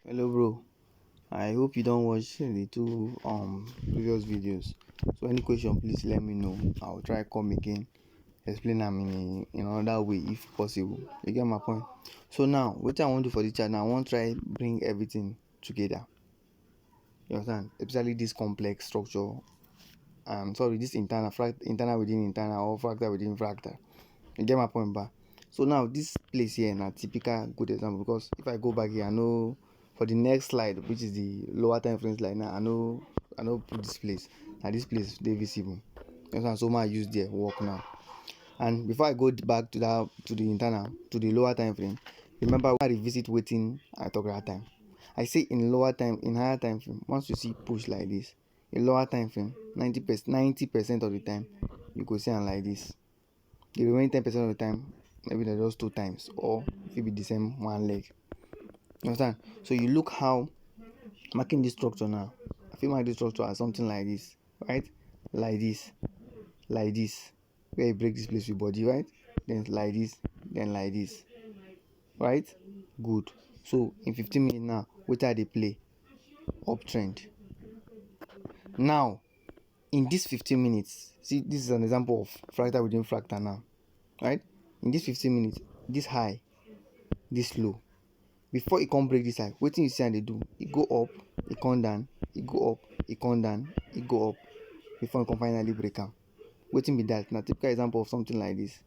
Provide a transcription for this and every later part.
Hello bro, I hope you don't watch the two previous videos. So any question please let me know. I'll try come again, explain them in another way if possible. You get my point? So now what I want to do for the chat now, I want to try bring everything together. You understand? Especially this complex structure. Sorry, this internal within internal or fractal within fractal. You get my point, ba? So now this place here na typical good example, because if I go back here, I know for the next slide, which is the lower time frame slide, now I know put this place. Now this place they visible. So I use there work now. And before I go back to the internal to the lower time frame, remember I revisit waiting I talk that time. I say in higher time frame, once you see push like this, in lower time frame, 90% of the time you go see am like this. The remaining 10% of the time, maybe they're just two times, or it be the same one leg. You understand? So you look how marking this structure now. I feel mark this structure as something like this, right? Like this, where you break this place with body, right? Then like this, then like this, right? Good. So in 15 minutes now, what are they play? Uptrend. Now, in this 15 minutes, see, this is an example of fractal within fractal now, right? In this 15 minutes, this high, this low. Before it come break this high, wetin you see am dey do? E go up, e come down, e go up, e come down, e go up, before e come finally break am. Wetin be that? Na typical example of something like this,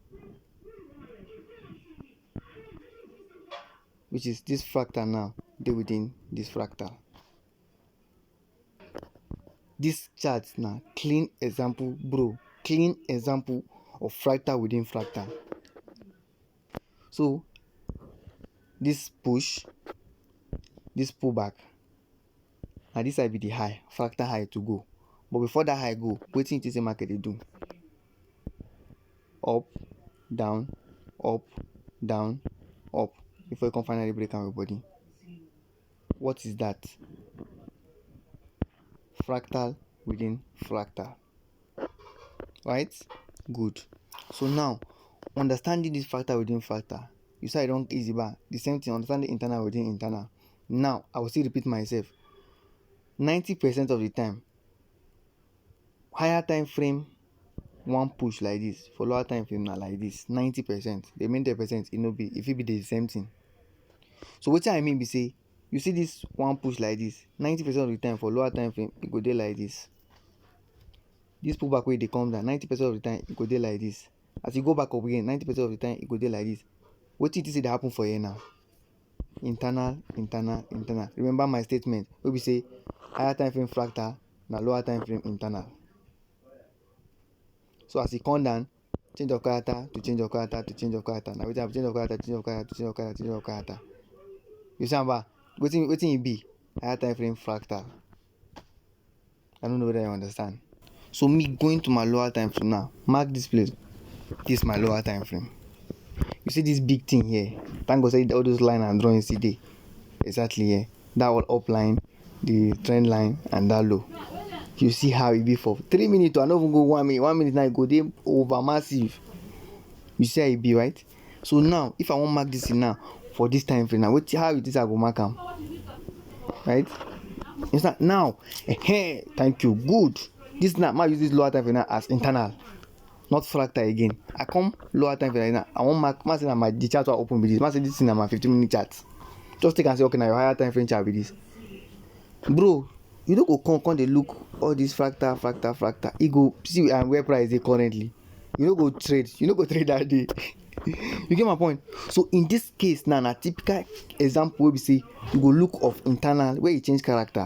which is this fractal now dey within this fractal. This chart na clean example, bro, clean example of fractal within fractal. So this push, this pullback, na this side be the high, fractal high to go. But before that high go, wetin you think say market dey do? Up, down, up, down, up, before you come finally break am with body. What is that? Fractal within fractal, right? Good. So now, understanding this fractal within fractal, you say I don't easy bar. The same thing, understanding internal within internal. Now, I will still repeat myself. 90% of the time, higher time frame, one push like this. For lower time frame, now like this. 90%. The main 10%, if it be the same thing. So what I mean be say, you see this one push like this. 90% of the time for lower time frame, it go there like this. This pullback way they come down. 90% of the time, it go there like this. As you go back up again, 90% of the time, it go there like this. What did you see that happen for here now? Internal. Remember my statement where we say higher time frame fractal, now lower time frame internal. So as it come down, change of character to change of character to change of character. Now we have change of character, change of character, change of character, change of character. You see about waiting it be higher time frame fractal. I don't know whether you understand. So me going to my lower time frame now, mark this place. This is my lower time frame. You see this big thing here. Thank God say all those line and drawings today. Exactly here. That all up line, the trend line, and that low. You see how it be for 3 minutes. I don't even go 1 minute. 1 minute now it go there over massive. You see how it be, right? So now if I want mark this in now for this time frame now, how it is I go mark them, right? It's not now. Thank you. Good. This now I use this lower time frame now as internal, not fractal again. I come lower time frame now. I want mark. Say my the chart will open with this. Say this is my 15-minute chart. Just take and say okay now your higher time frame chart with this, bro. You don't go come they look all this fractal. You go see where price is currently. You don't go trade. You don't go trade that day. You get my point? So in this case now, a typical example where we say you go look of internal where you change character.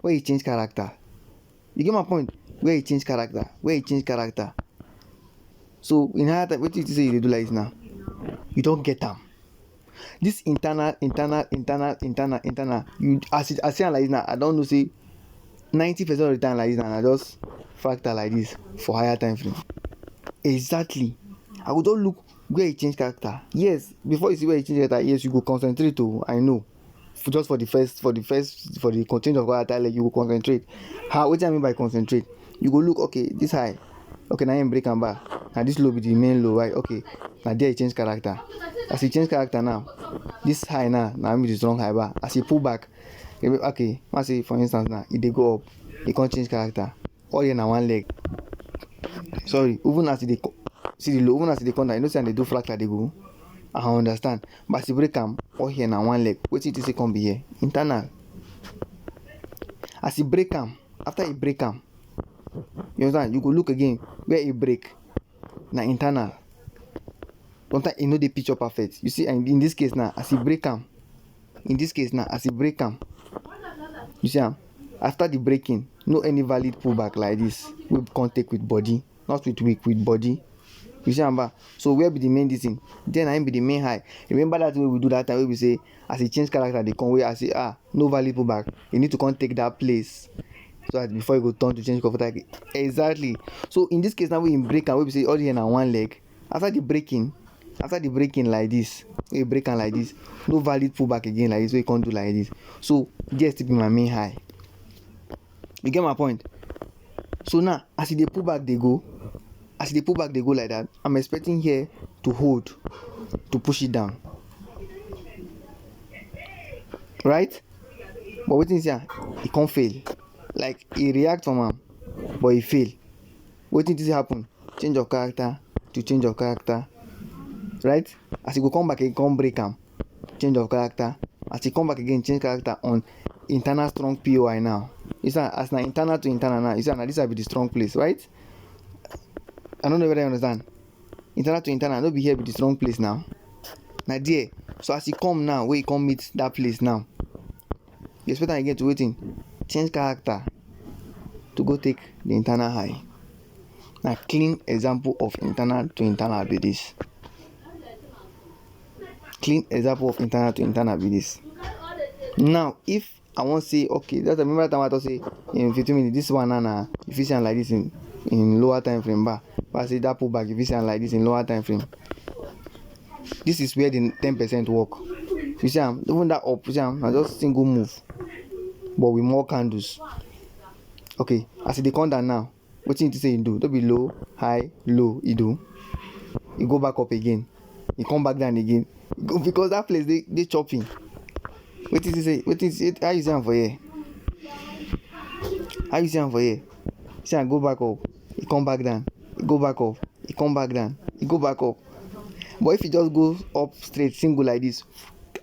You get my point? Where you change character. So in higher time, what did you say you do like this now? You don't get them. This internal. You as I say like this now, I don't know say 90% of the time like this now, I just fractal like this for higher time frame. Exactly. I would don't look where you change character. Yes, before you see where you change character, yes, you go concentrate to. I know. For the change of character, like you go concentrate. What do I mean by concentrate? You go look, okay, this high, okay, now him break am back. Now this low be the main low, right? Okay, now there he change character. As he change character now, this high now be the strong high bar. As he pull back, okay, I say for instance now, if they go up, he can't change character. All here now one leg. Sorry, even as they see the low, even as they come down, you know say they do fractal they go. I understand, but as he break am, all here now one leg. Wait till say come be here internal. As he break am, after he break am, you understand? You go look again where he break. Now internal. Sometimes you know the picture perfect. You see, and in this case now, as he break am, in this case now, as he break am, you see am. After the breaking, no any valid pullback like this. We contact with body, not with weak, with body. You see am. So where be the main this thing? Then I be the main high. Remember that way we do that time where we say as he change character, they come where I say no valid pullback. You need to come take that place. So that before you go turn to change comfort again. Exactly. So in this case now we break and we say all here now one leg. After the breaking like this, we break and like this, no valid pullback again like this, so you can't do like this. So just to be my main high. You get my point? So now as they pull back they go, like that, I'm expecting here to hold, to push it down. Right? But what is here? It can't fail. Like he react from him, but he fail. What did this happen? Change of character to change of character. Right? As he go come back, he come break him. Change of character. As he come back again, change character on internal strong POI now. You see, as now internal to internal now. You see, now this will be the strong place, right? I don't know whether you understand. Internal to internal, no be here be the strong place now. Now there. So as he come now, where he come meet that place now. You expect again to waiting. Change character to go take the internal high. Now clean example of internal to internal be this. Clean example of internal to internal be this. Now if I want to say okay, that's remember that time I thought say in 15 minutes this one now if you see like this in lower time frame bar. But I say that pullback if you see like this in lower time frame. This is where the 10% work. You see even that up, you see na just single move. But with more candles. Okay, as they come down now, what you need to say you do? Don't be low, high, low, you do. You go back up again. You come back down again. Go, because that place they chopping. What is it say? What is it? How you say for here? How you say for here? See I go back up. You come back down. You go back up. You come back down. You go back up. But if you just go up straight, single like this,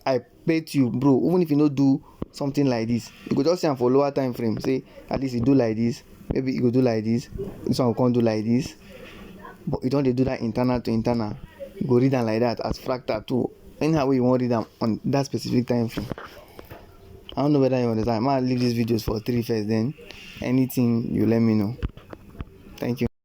I bet you, bro, even if you don't do something like this, you could just say for lower time frame. Say at least you do like this, maybe you go do like this. This one can't do like this. But you don't do that internal to internal. You go read them like that as fractal too. Anyhow you want to read them on that specific time frame. I don't know whether you understand. I might leave these videos for 3 first, then anything you let me know. Thank you.